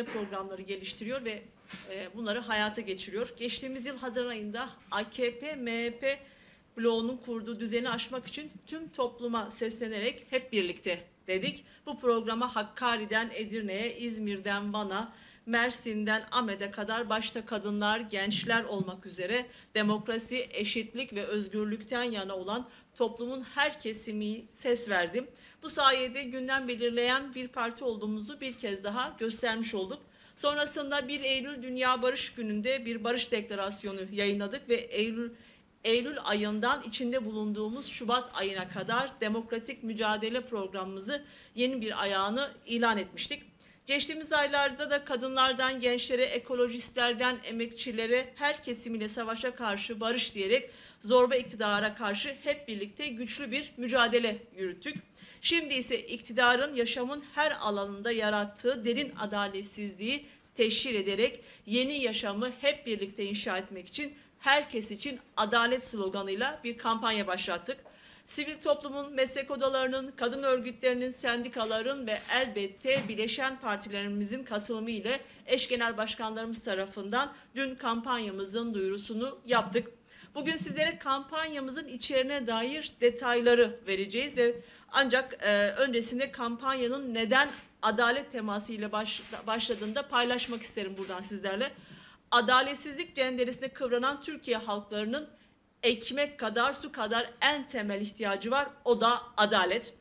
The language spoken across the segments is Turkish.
programları geliştiriyor ve bunları hayata geçiriyor. Geçtiğimiz yıl Haziran ayında AKP, MHP bloğunun kurduğu düzeni aşmak için tüm topluma seslenerek hep birlikte dedik. Bu programa Hakkari'den Edirne'ye, İzmir'den Van'a, Mersin'den Ahmet'e kadar başta kadınlar, gençler olmak üzere demokrasi, eşitlik ve özgürlükten yana olan toplumun her kesimi ses verdim. Bu sayede gündem belirleyen bir parti olduğumuzu bir kez daha göstermiş olduk. Sonrasında 1 Eylül Dünya Barış Günü'nde bir barış deklarasyonu yayınladık ve Eylül ayından içinde bulunduğumuz Şubat ayına kadar demokratik mücadele programımızı yeni bir ayağını ilan etmiştik. Geçtiğimiz aylarda da kadınlardan gençlere, ekolojistlerden emekçilere her kesimiyle savaşa karşı barış diyerek zorba iktidara karşı hep birlikte güçlü bir mücadele yürüttük. Şimdi ise iktidarın yaşamın her alanında yarattığı derin adaletsizliği teşhir ederek yeni yaşamı hep birlikte inşa etmek için herkes için adalet sloganıyla bir kampanya başlattık. Sivil toplumun, meslek odalarının, kadın örgütlerinin, sendikaların ve elbette bileşen partilerimizin katılımı ile eş genel başkanlarımız tarafından dün kampanyamızın duyurusunu yaptık. Bugün sizlere kampanyamızın içeriğine dair detayları vereceğiz ve ancak öncesinde kampanyanın neden adalet teması ile başladığını da paylaşmak isterim buradan sizlerle. Adaletsizlik cenderesine kıvranan Türkiye halklarının ekmek kadar, su kadar en temel ihtiyacı var. O da adalet.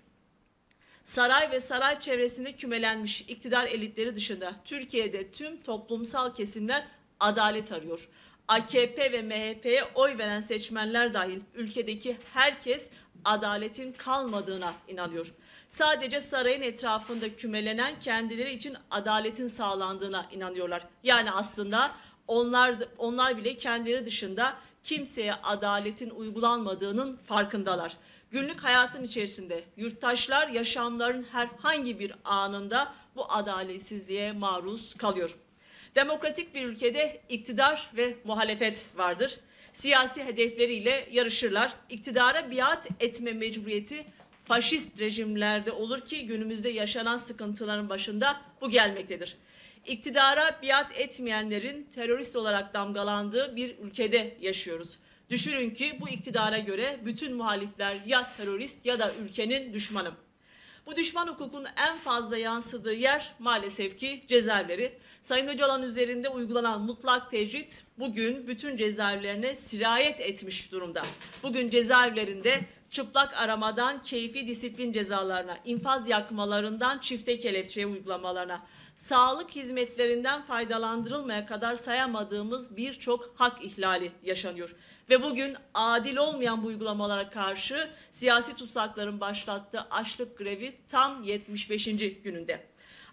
Saray ve saray çevresinde kümelenmiş iktidar elitleri dışında Türkiye'de tüm toplumsal kesimler adalet arıyor. AKP ve MHP'ye oy veren seçmenler dahil ülkedeki herkes adaletin kalmadığına inanıyor. Sadece sarayın etrafında kümelenen kendileri için adaletin sağlandığına inanıyorlar. Yani aslında onlar bile kendileri dışında kimseye adaletin uygulanmadığının farkındalar. Günlük hayatın içerisinde yurttaşlar yaşamların herhangi bir anında bu adaletsizliğe maruz kalıyor. Demokratik bir ülkede iktidar ve muhalefet vardır. Siyasi hedefleriyle yarışırlar. İktidara biat etme mecburiyeti faşist rejimlerde olur ki günümüzde yaşanan sıkıntıların başında bu gelmektedir. İktidara biat etmeyenlerin terörist olarak damgalandığı bir ülkede yaşıyoruz. Düşünün ki bu iktidara göre bütün muhalifler ya terörist ya da ülkenin düşmanı. Bu düşman hukukun en fazla yansıdığı yer maalesef ki cezaevleri. Sayın Öcalan üzerinde uygulanan mutlak tecrit bugün bütün cezaevlerine sirayet etmiş durumda. Bugün cezaevlerinde çıplak aramadan keyfi disiplin cezalarına, infaz yakmalarından çifte kelepçeye uygulamalarına, sağlık hizmetlerinden faydalandırılmaya kadar sayamadığımız birçok hak ihlali yaşanıyor. Ve bugün adil olmayan bu uygulamalara karşı siyasi tutsakların başlattığı açlık grevi tam 75. gününde.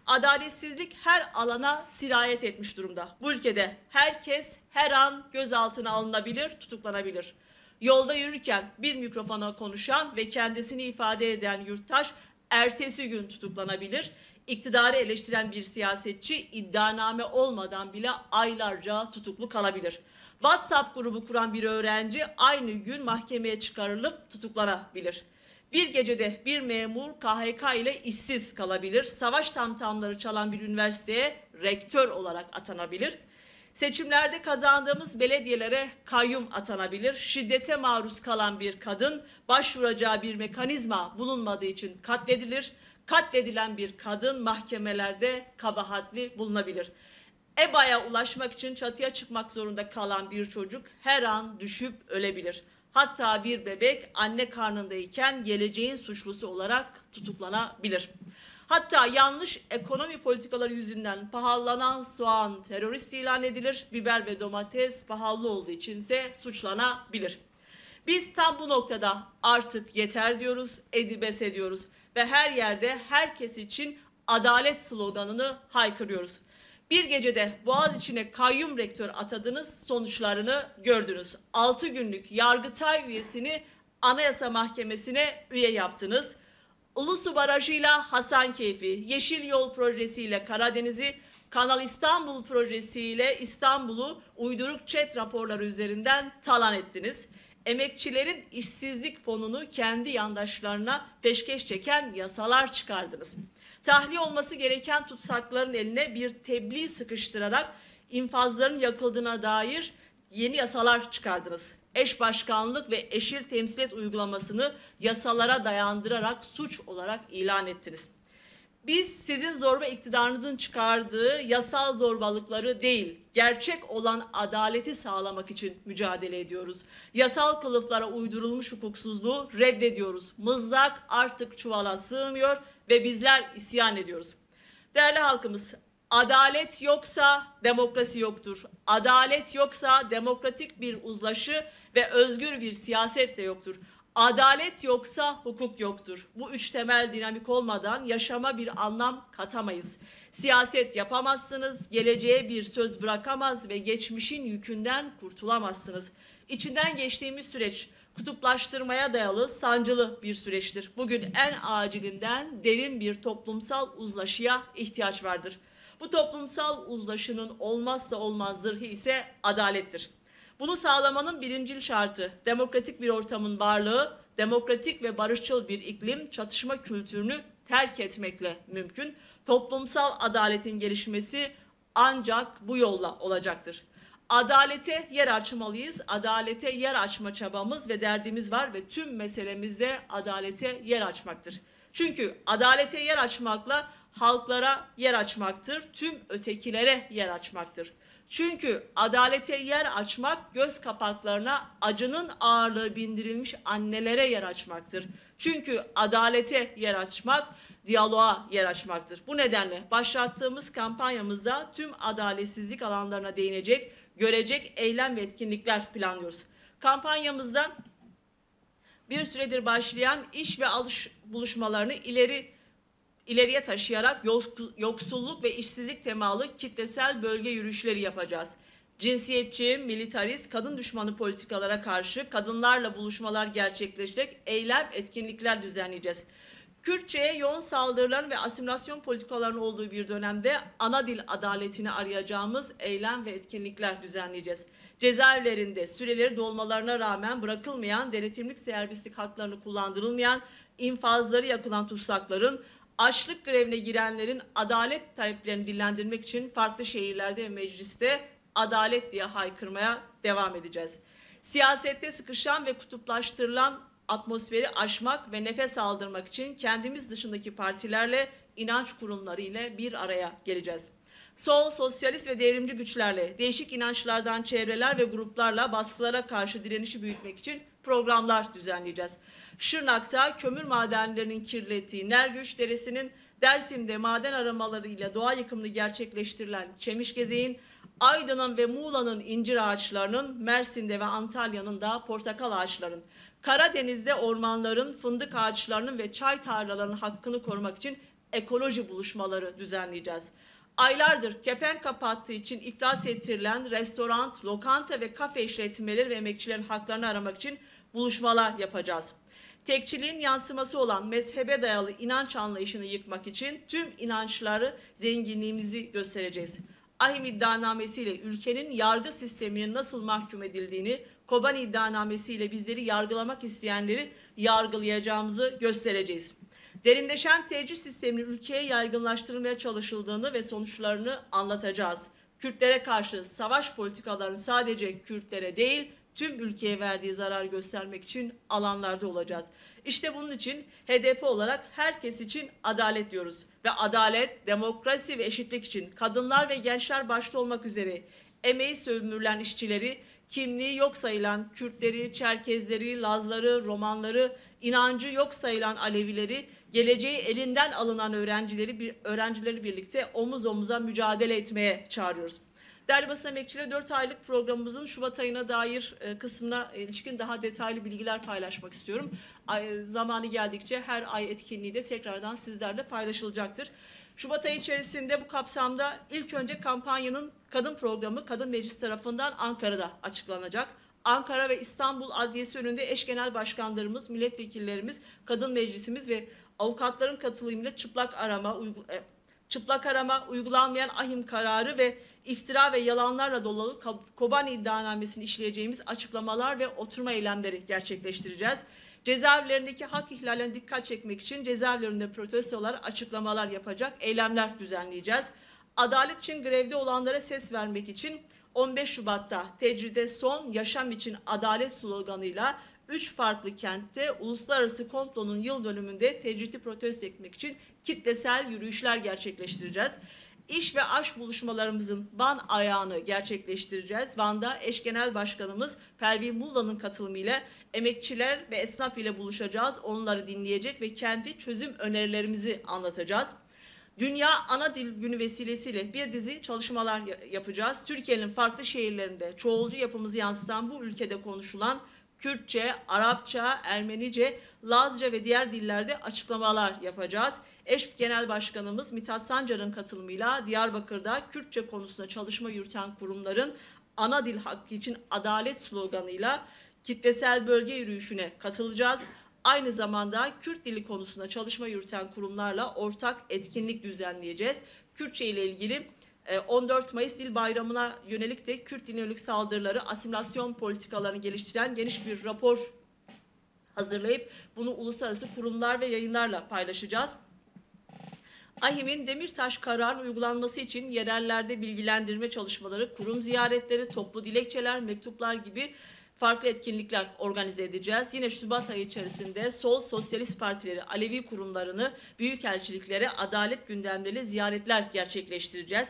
Adaletsizlik her alana sirayet etmiş durumda. Bu ülkede herkes her an gözaltına alınabilir, tutuklanabilir. Yolda yürürken bir mikrofona konuşan ve kendisini ifade eden yurttaş ertesi gün tutuklanabilir. İktidarı eleştiren bir siyasetçi iddianame olmadan bile aylarca tutuklu kalabilir. WhatsApp grubu kuran bir öğrenci aynı gün mahkemeye çıkarılıp tutuklanabilir. Bir gecede bir memur KHK ile işsiz kalabilir. Savaş tamtamları çalan bir üniversiteye rektör olarak atanabilir. Seçimlerde kazandığımız belediyelere kayyum atanabilir. Şiddete maruz kalan bir kadın başvuracağı bir mekanizma bulunmadığı için katledilir. Katledilen bir kadın mahkemelerde kabahatli bulunabilir. EBA'ya ulaşmak için çatıya çıkmak zorunda kalan bir çocuk her an düşüp ölebilir. Hatta bir bebek anne karnındayken geleceğin suçlusu olarak tutuklanabilir. Hatta yanlış ekonomi politikaları yüzünden pahalanan soğan terörist ilan edilir, biber ve domates pahalı olduğu içinse suçlanabilir. Biz tam bu noktada artık yeter diyoruz, edibes ediyoruz ve her yerde herkes için adalet sloganını haykırıyoruz. Bir gecede Boğaziçi'ne kayyum rektör atadınız, sonuçlarını gördünüz. 6 günlük Yargıtay üyesini Anayasa Mahkemesi'ne üye yaptınız. Ulusu Barajı'yla Hasankeyf'i, Yeşil Yol projesiyle Karadeniz'i, Kanal İstanbul projesiyle İstanbul'u uyduruk chat raporları üzerinden talan ettiniz. Emekçilerin işsizlik fonunu kendi yandaşlarına peşkeş çeken yasalar çıkardınız. Tahliye olması gereken tutsakların eline bir tebliğ sıkıştırarak infazların yakıldığına dair yeni yasalar çıkardınız. Eş başkanlık ve eşil temsilet uygulamasını yasalara dayandırarak suç olarak ilan ettiniz. Biz sizin zorba iktidarınızın çıkardığı yasal zorbalıkları değil, gerçek olan adaleti sağlamak için mücadele ediyoruz. Yasal kılıflara uydurulmuş hukuksuzluğu reddediyoruz. Mızrak artık çuvala sığmıyor ve bizler isyan ediyoruz. Değerli halkımız, adalet yoksa demokrasi yoktur. Adalet yoksa demokratik bir uzlaşı ve özgür bir siyaset de yoktur. Adalet yoksa hukuk yoktur. Bu üç temel dinamik olmadan yaşama bir anlam katamayız. Siyaset yapamazsınız, geleceğe bir söz bırakamaz ve geçmişin yükünden kurtulamazsınız. İçinden geçtiğimiz süreç kutuplaştırmaya dayalı, sancılı bir süreçtir. Bugün en acilinden derin bir toplumsal uzlaşıya ihtiyaç vardır. Bu toplumsal uzlaşının olmazsa olmaz zırhı ise adalettir. Bunu sağlamanın birincil şartı demokratik bir ortamın varlığı, demokratik ve barışçıl bir iklim çatışma kültürünü terk etmekle mümkün. Toplumsal adaletin gelişmesi ancak bu yolla olacaktır. Adalete yer açmalıyız. Adalete yer açma çabamız ve derdimiz var ve tüm meselemiz de adalete yer açmaktır. Çünkü adalete yer açmakla halklara yer açmaktır, tüm ötekilere yer açmaktır. Çünkü adalete yer açmak göz kapaklarına acının ağırlığı bindirilmiş annelere yer açmaktır. Çünkü adalete yer açmak diyaloğa yer açmaktır. Bu nedenle başlattığımız kampanyamızda tüm adaletsizlik alanlarına değinecek, görecek eylem ve etkinlikler planlıyoruz. Kampanyamızda bir süredir başlayan iş ve alış buluşmalarını ileriye taşıyarak yoksulluk ve işsizlik temalı kitlesel bölge yürüyüşleri yapacağız. Cinsiyetçi, militarist, kadın düşmanı politikalara karşı kadınlarla buluşmalar gerçekleştirerek eylem, etkinlikler düzenleyeceğiz. Kürtçe'ye yoğun saldırıların ve asimilasyon politikalarının olduğu bir dönemde ana dil adaletini arayacağımız eylem ve etkinlikler düzenleyeceğiz. Cezaevlerinde süreleri dolmalarına rağmen bırakılmayan, denetimlik servislik haklarını kullandırılmayan, infazları yakılan tutsakların, açlık grevine girenlerin adalet taleplerini dillendirmek için farklı şehirlerde ve mecliste adalet diye haykırmaya devam edeceğiz. Siyasette sıkışan ve kutuplaştırılan atmosferi aşmak ve nefes aldırmak için kendimiz dışındaki partilerle, inanç kurumları ile bir araya geleceğiz. Sol, sosyalist ve devrimci güçlerle, değişik inançlardan çevreler ve gruplarla baskılara karşı direnişi büyütmek için programlar düzenleyeceğiz. Şırnak'ta kömür madenlerinin kirlettiği Nergüç Deresi'nin, Dersim'de maden aramalarıyla doğa yıkımını gerçekleştirilen Çemişgezek'in, Aydın'ın ve Muğla'nın incir ağaçlarının, Mersin'de ve Antalya'nın da portakal ağaçlarının, Karadeniz'de ormanların, fındık ağaçlarının ve çay tarlalarının hakkını korumak için ekoloji buluşmaları düzenleyeceğiz. Aylardır kepenk kapattığı için iflas ettirilen restoran, lokanta ve kafe işletmeleri ve emekçilerin haklarını aramak için buluşmalar yapacağız. Tekçiliğin yansıması olan mezhebe dayalı inanç anlayışını yıkmak için tüm inançları zenginliğimizi göstereceğiz. Ahim iddianamesiyle ülkenin yargı sisteminin nasıl mahkum edildiğini, Kobani iddianamesiyle bizleri yargılamak isteyenleri yargılayacağımızı göstereceğiz. Derinleşen tecrit sisteminin ülkeye yaygınlaştırılmaya çalışıldığını ve sonuçlarını anlatacağız. Kürtlere karşı savaş politikalarının sadece Kürtlere değil, tüm ülkeye verdiği zarar göstermek için alanlarda olacağız. İşte bunun için HDP olarak herkes için adalet diyoruz. Ve adalet, demokrasi ve eşitlik için kadınlar ve gençler başta olmak üzere emeği sömürülen işçileri, kimliği yok sayılan Kürtleri, Çerkezleri, Lazları, Romanları, inancı yok sayılan Alevileri, geleceği elinden alınan öğrencileri birlikte omuz omuza mücadele etmeye çağırıyoruz. Değerli basın emekçileri, 4 aylık programımızın Şubat ayına dair kısmına ilişkin daha detaylı bilgiler paylaşmak istiyorum. Zamanı geldikçe her ay etkinliği de tekrardan sizlerle paylaşılacaktır. Şubat ayı içerisinde bu kapsamda ilk önce kampanyanın kadın programı Kadın Meclis tarafından Ankara'da açıklanacak. Ankara ve İstanbul Adliyesi önünde eş genel başkanlarımız, milletvekillerimiz, kadın meclisimiz ve avukatların katılımıyla çıplak arama, uygulanmayan ahim kararı ve iftira ve yalanlarla dolu Kobani iddianamesini işleyeceğimiz açıklamalar ve oturma eylemleri gerçekleştireceğiz. Cezaevlerindeki hak ihlallerine dikkat çekmek için cezaevlerinde protestolar, açıklamalar yapacak, eylemler düzenleyeceğiz. Adalet için grevde olanlara ses vermek için 15 Şubat'ta tecride son, yaşam için adalet sloganıyla 3 farklı kentte uluslararası komplonun yıl dönümünde tecridi protesto etmek için kitlesel yürüyüşler gerçekleştireceğiz. İş ve aş buluşmalarımızın Van ayağını gerçekleştireceğiz. Van'da eş genel başkanımız Pervin Muğla'nın katılımıyla emekçiler ve esnaf ile buluşacağız. Onları dinleyecek ve kendi çözüm önerilerimizi anlatacağız. Dünya Ana Dil Günü vesilesiyle bir dizi çalışmalar yapacağız. Türkiye'nin farklı şehirlerinde çoğulcu yapımızı yansıtan bu ülkede konuşulan Kürtçe, Arapça, Ermenice, Lazca ve diğer dillerde açıklamalar yapacağız. Eş Genel Başkanımız Mithat Sancar'ın katılımıyla Diyarbakır'da Kürtçe konusunda çalışma yürüten kurumların ana dil hakkı için adalet sloganıyla kitlesel bölge yürüyüşüne katılacağız. Aynı zamanda Kürt dili konusunda çalışma yürüten kurumlarla ortak etkinlik düzenleyeceğiz. Kürtçe ile ilgili 14 Mayıs Dil Bayramı'na yönelik de Kürt diline yönelik saldırıları, asimilasyon politikalarını geliştiren geniş bir rapor hazırlayıp bunu uluslararası kurumlar ve yayınlarla paylaşacağız. AİHM'in Demirtaş kararının uygulanması için yerellerde bilgilendirme çalışmaları, kurum ziyaretleri, toplu dilekçeler, mektuplar gibi farklı etkinlikler organize edeceğiz. Yine Şubat ayı içerisinde sol, sosyalist partileri, Alevi kurumlarını, büyükelçiliklere, adalet gündemleri ziyaretler gerçekleştireceğiz.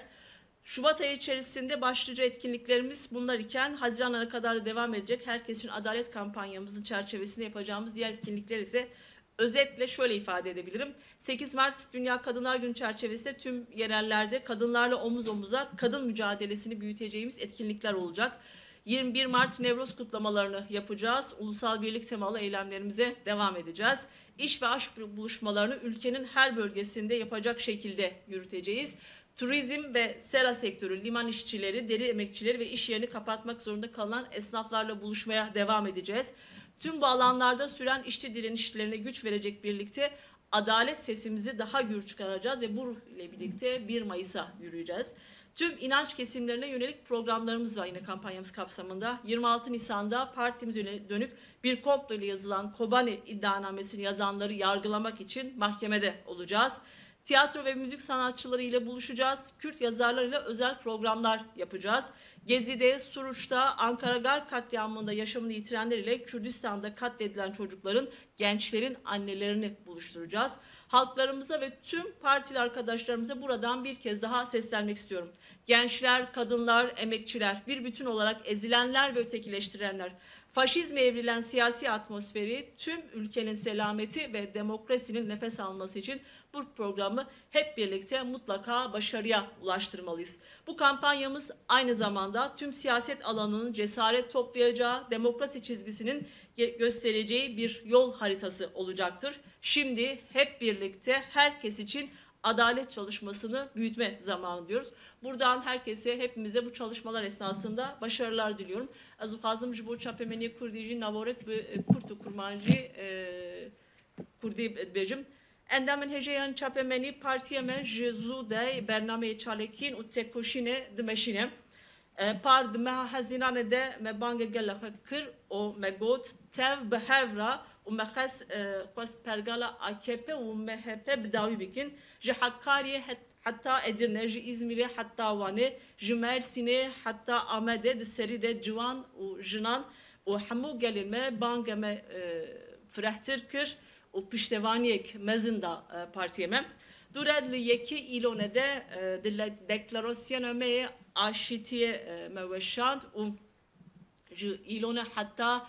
Şubat ayı içerisinde başlıca etkinliklerimiz bunlar iken Haziran ayına kadar da devam edecek Herkesin Adalet kampanyamızın çerçevesinde yapacağımız diğer etkinlikler ise özetle şöyle ifade edebilirim. 8 Mart Dünya Kadınlar Günü çerçevesinde tüm yerellerde kadınlarla omuz omuza kadın mücadelesini büyüteceğimiz etkinlikler olacak. 21 Mart Nevroz kutlamalarını yapacağız. Ulusal birlik temalı eylemlerimize devam edeceğiz. İş ve aş buluşmalarını ülkenin her bölgesinde yapacak şekilde yürüteceğiz. Turizm ve sera sektörü, liman işçileri, deri emekçileri ve iş yerini kapatmak zorunda kalan esnaflarla buluşmaya devam edeceğiz. Tüm bu alanlarda süren işçi direnişlerine güç verecek birlikte adalet sesimizi daha gür çıkaracağız ve bu ile birlikte 1 Mayıs'a yürüyeceğiz. Tüm inanç kesimlerine yönelik programlarımız var yine kampanyamız kapsamında. 26 Nisan'da partimize dönük bir komplo ile yazılan Kobani iddianamesini yazanları yargılamak için mahkemede olacağız. Tiyatro ve müzik sanatçıları ile buluşacağız. Kürt yazarlarıyla özel programlar yapacağız. Gezi'de, Suruç'ta, Ankara Gar katliamında yaşamını yitirenler ile Kürdistan'da katledilen çocukların, gençlerin annelerini buluşturacağız. Halklarımıza ve tüm partili arkadaşlarımıza buradan bir kez daha seslenmek istiyorum. Gençler, kadınlar, emekçiler, bir bütün olarak ezilenler ve ötekileştirilenler, faşizme evrilen siyasi atmosferi, tüm ülkenin selameti ve demokrasinin nefes alması için bu programı hep birlikte mutlaka başarıya ulaştırmalıyız. Bu kampanyamız aynı zamanda tüm siyaset alanının cesaret toplayacağı, demokrasi çizgisinin göstereceği bir yol haritası olacaktır. Şimdi hep birlikte herkes için adalet çalışmasını büyütme zamanı diyoruz. Buradan herkese, hepimize bu çalışmalar esnasında başarılar diliyorum. Az ukazım bu çapemeni Kurdiji navorek ve Kurtu kurmancı Kurdi bejim. Endamın hejeyan çapemeni partiyemen jizude bername çalekin u tekoşine dimeşine. Par dmeha hazinane de me bange gelakı kır o me got tev behevra u me khas pergala AKP u MHP bidavi bikin. Ji Hakkari'ye hatta Edirne, ji İzmir'e hatta Van'e, ji Mersin'e hatta Ahmet'e de seride civan u jinan u hamu gelime bangeme frehtir kır u piştevaniyek mezinda partiyeme. Duredli yeki ilonede deklarasyona me aşitiye meveşant u ilone hatta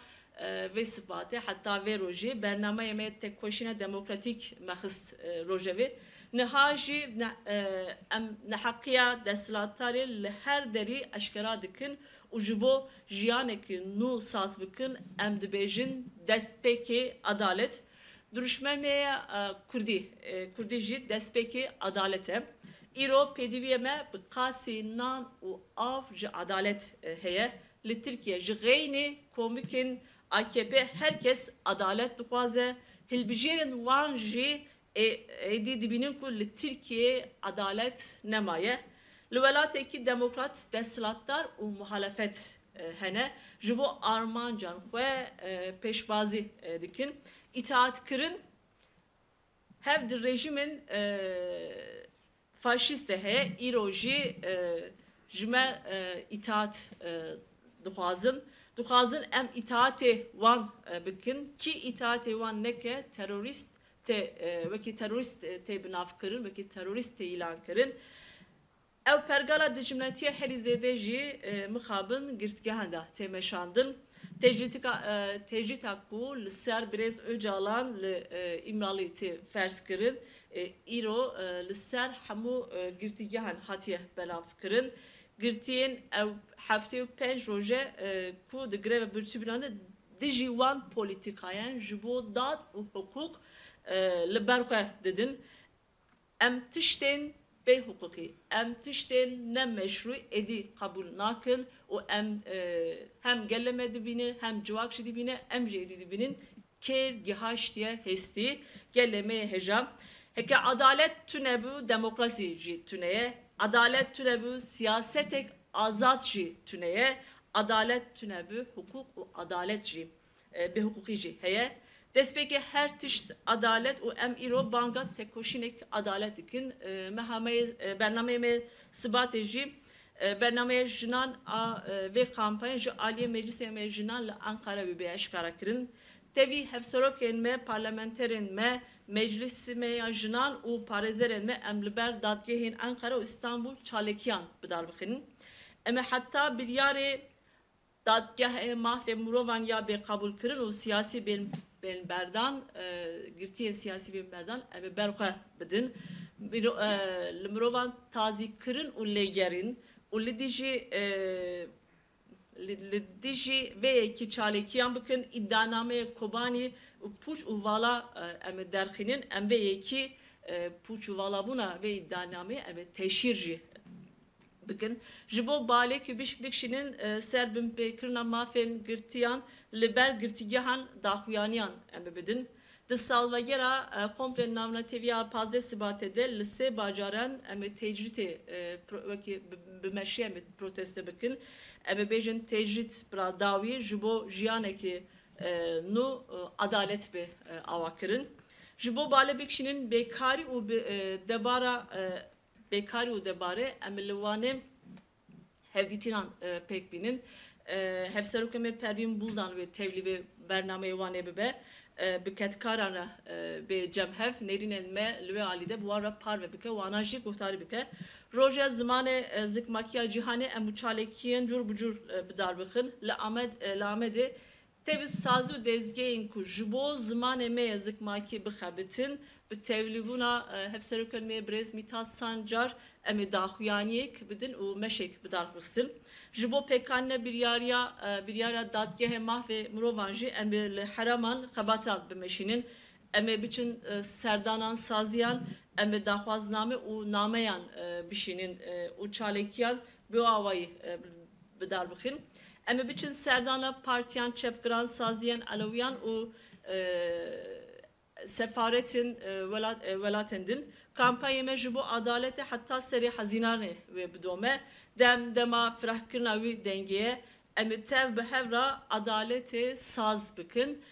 ve sıfatı hatta ve roji bername yemeğe tek koşine demokratik mehist rojevi nehaji nehakiya destlatari her deri aşkara dikin ujubo jiyaneki nu saz bikin emdibejin destpeki adalet duruşmemeye Kurdi destpeki adalete İro pediviyeme bıkasi nan u avcı adalet heye li Türkiye ji geyni komikin AKP herkes adalet dikwaze hilbijerin wan ji edi dibinin ku li Türkiye adalet nemaye li velateki demokrat destlatlar u muhalefet hene ji bo armancan xwe pêşbazî dikin itaat kirin hev di rejimên faşîst de heye îro jî ji me itaat dixwazin em itaatê wan bikin ki itaatê wan neke terorîst wekî terorîst tê binavkirin wekî terorîst tê îlan kirin ew pergala dijminetiya herî zêde jî mixabin girtgehan da tê meşandin tecrîta ku li ser Birêz Öcalan li İmralî tê ferz kirin îro li ser hemû girtîgehan hatiye belav kirin girtiyên ew heftê û pênc roje ku di greva birçîbînan de dijî wan polîtîkayan ji bo dad û hukuk li ber xwe didin em tiştên bê hukukî em tiştên nemeşrû êdî qebûl nakin û em hem gele me dibînin hem civak jî dibîne em jî êdî dibînin kêr gihaş diye hestî gele me heja heke adalet tunebû demokrasî jî tuneye adalet tunebû siyasetek azad jî tuneye adalet tunebû hukuk û adalet jî bê hukukî jî heye destpêkê her tişt adalet û em îro banga tekoşînek adalet dikin bernameyê me sibatê jî bernameya jinan a vê kampanya ji aliyê meclisê me jinan li Ankara bê eşkara kirin tevî hevserokên me parlamenterên me meclisê me ya jinan û parêzerên me em li ber dadgehên Ankara û İstanbul çalekiyan bidar bixinin em ê heta biryarê dadgehê mafê mirovan ya bê qebûl kirin û siyasî berdan girtiyên siyasî bên berdan em ê ber xwe bidin li mirovan tazî kirin û lêgerîn û li dijî vê yekî çalekiyan bikin îddianameyê Kobanî û pûç û vala em ê derxînin em vê yekî pûç û valabûna vê îddianameyê em ê teşhîr jî bikin ji bo balêkî bikşînin ser binpêkirina mafên girtiyan li ber girtîgehan daxuyaniyan em ê bidin di salvegera komple navneteviya pazê sibatê de li sê bacaran em ê tecrîtê wekî bi meşî em ê protesto bikin em ê bêjin tecrît bira dawî ji bo jiyanekî nû adalet bê ava kirin ji bo balê bikşînin bêkarî û debara bêkarî û debarê em li wanê hevdîtînan pêk bînin hevserokê me Pervîn Buldan ve tevlî vê bernameyê wanê bibe bi ketkaran re bê cemhev nêrînên me li wê alî de bi wan re parve bike wana jî guhdarî bike roja zimanê zikmakiya cîhanê em û çalekiyên cur bi cur bidar bixin li Amedê tevî sazî û dezgehên ku ji bo zimanê me ya zikmakî bixebitin bi tevlîbûna hevserokên me Birêz Mithat Sancar em ê daxuyaniyek bidin û meşek bidar xistin ji bo pêkanîna biryara dadgehê mafê mirovan jî em ê li heraman xebatan bimeşînin em ê biçin serdanan saziyan em ê daxwazname û nameyan bişînin û çalekiyan bi awayî bidar bixin em ê biçin serdana partiyan çepgiran saziyan Alewiyan û sefaretin welatên din kampanyê me ji bo adaletê heta serê hezînanê wê bidome dema firehkirina wî dengeye em ê tev bi hev re adaletê saz bikin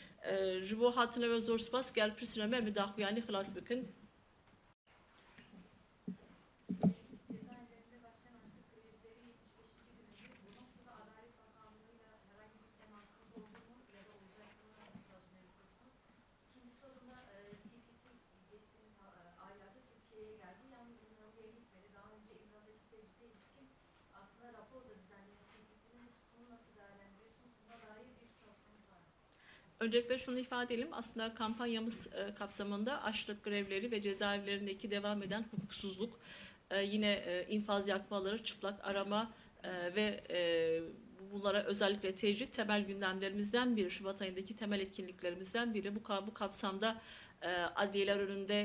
ji bo hatine we zor spas gel pirsîne me em ê daxuyanî xilas bikin Öncelikle şunu ifade edelim. Aslında kampanyamız kapsamında açlık grevleri ve cezaevlerindeki devam eden hukuksuzluk, yine infaz yakmaları, çıplak arama ve bunlara özellikle tecrit temel gündemlerimizden biri. Şubat ayındaki temel etkinliklerimizden biri. Bu kapsamda adliyeler önünde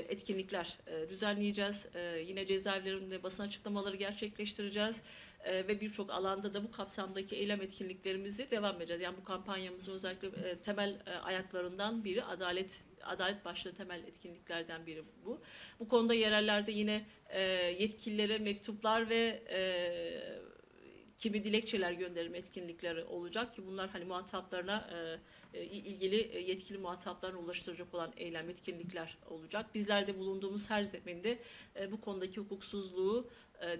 etkinlikler düzenleyeceğiz. Yine cezaevlerinde basın açıklamaları gerçekleştireceğiz. Ve birçok alanda da bu kapsamdaki eylem etkinliklerimizi devam edeceğiz. Yani bu kampanyamızın özellikle temel ayaklarından biri adalet başlığı temel etkinliklerden biri bu. Bu konuda yerellerde yine yetkililere mektuplar ve kimi dilekçeler gönderme etkinlikleri olacak ki bunlar hani muhataplarına ilgili yetkili muhataplarına ulaştıracak olan eylem etkinlikler olacak. Bizler de bulunduğumuz her zeminde bu konudaki hukuksuzluğu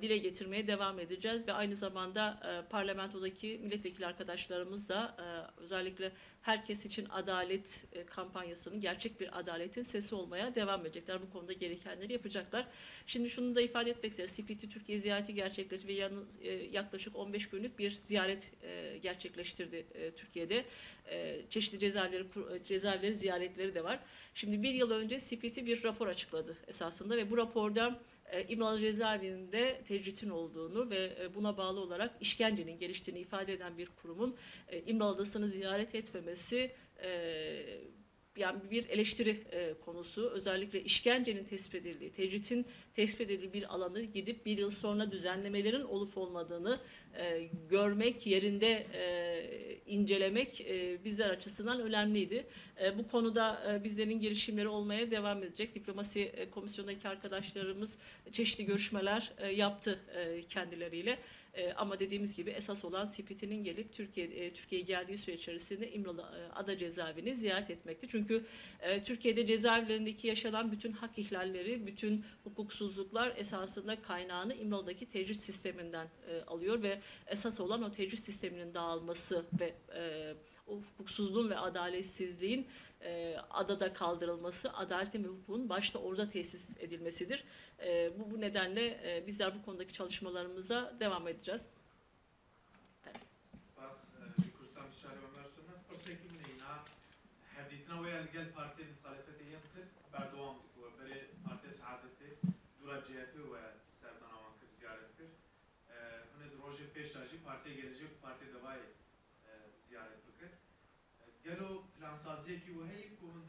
dile getirmeye devam edeceğiz ve aynı zamanda parlamentodaki milletvekili arkadaşlarımız da özellikle herkes için adalet kampanyasının gerçek bir adaletin sesi olmaya devam edecekler. Bu konuda gerekenleri yapacaklar. Şimdi şunu da ifade etmek isterim. CPT Türkiye ziyareti gerçekleşti ve yaklaşık 15 günlük bir ziyaret gerçekleştirdi Türkiye'de. Çeşitli cezaevleri ziyaretleri de var. Şimdi bir yıl önce CPT bir rapor açıkladı esasında ve bu raporda İmralı cezaevinde tecritin olduğunu ve buna bağlı olarak işkencenin geliştiğini ifade eden bir kurumun İmralı'dasını ziyaret etmemesi yani bir eleştiri konusu. Özellikle işkencenin tespit edildiği, tecritin tespit edildiği bir alanı gidip bir yıl sonra düzenlemelerin olup olmadığını görmek, yerinde incelemek bizler açısından önemliydi. Bu konuda bizlerin girişimleri olmaya devam edecek. Diplomasi komisyonundaki arkadaşlarımız çeşitli görüşmeler yaptı kendileriyle. Ama dediğimiz gibi esas olan CPT'nin gelip Türkiye'ye geldiği süre içerisinde İmralı Ada Cezaevini ziyaret etmekti. Çünkü Türkiye'de cezaevlerindeki yaşanan bütün hak ihlalleri, bütün hukuksuzluklar esasında kaynağını İmralı'daki tecrit sisteminden alıyor ve esas olan o tecrit sisteminin dağılması ve o hukuksuzluğun ve adaletsizliğin adada kaldırılması, adaletin ve hukukun başta orada tesis edilmesidir. Bu nedenle bizler bu konudaki çalışmalarımıza devam edeceğiz. گلو پلانسازی کی و هی کو هند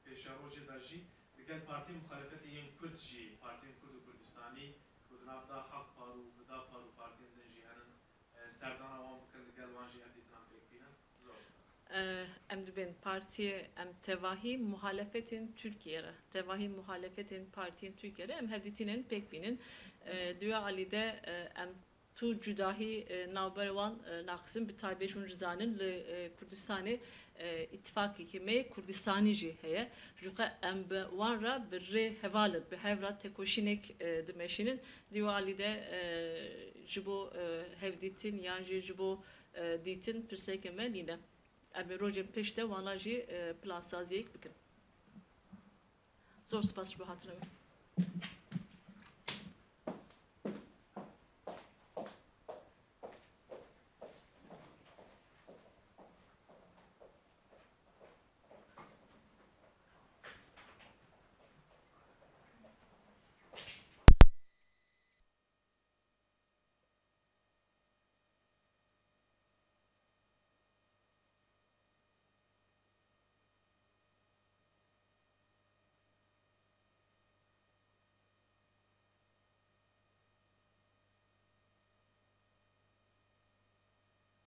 پیشاروج داجی لگل پارتی مخالفت ین کرد جی پارتی کرد و کردستانی کدناب دا حق پارو دا پارو پارتی دنجی هنن سردان آوام بکن لگل وانجی هدی تنام bekleyen Emri ben partiye em tevahi muhalefetin Türkiye'ye tevahi muhalefetin partiyin Türkiye'ye em hevditinin pekbinin Dünya Ali'de em tu cüdahi navbervan naksim bir taybejun rızanın Kurdistan'ı ittifak hikime Kurdistani heye juka embe vanra bir hevalet bir hevrat tekoşinek demeşinin Dünya Ali'de jibo hevditin yani jibo ditin pirsekeme yine em rojem peşte vanaji plansaziyek bikin. Zor spas bu hatırlamıyorum.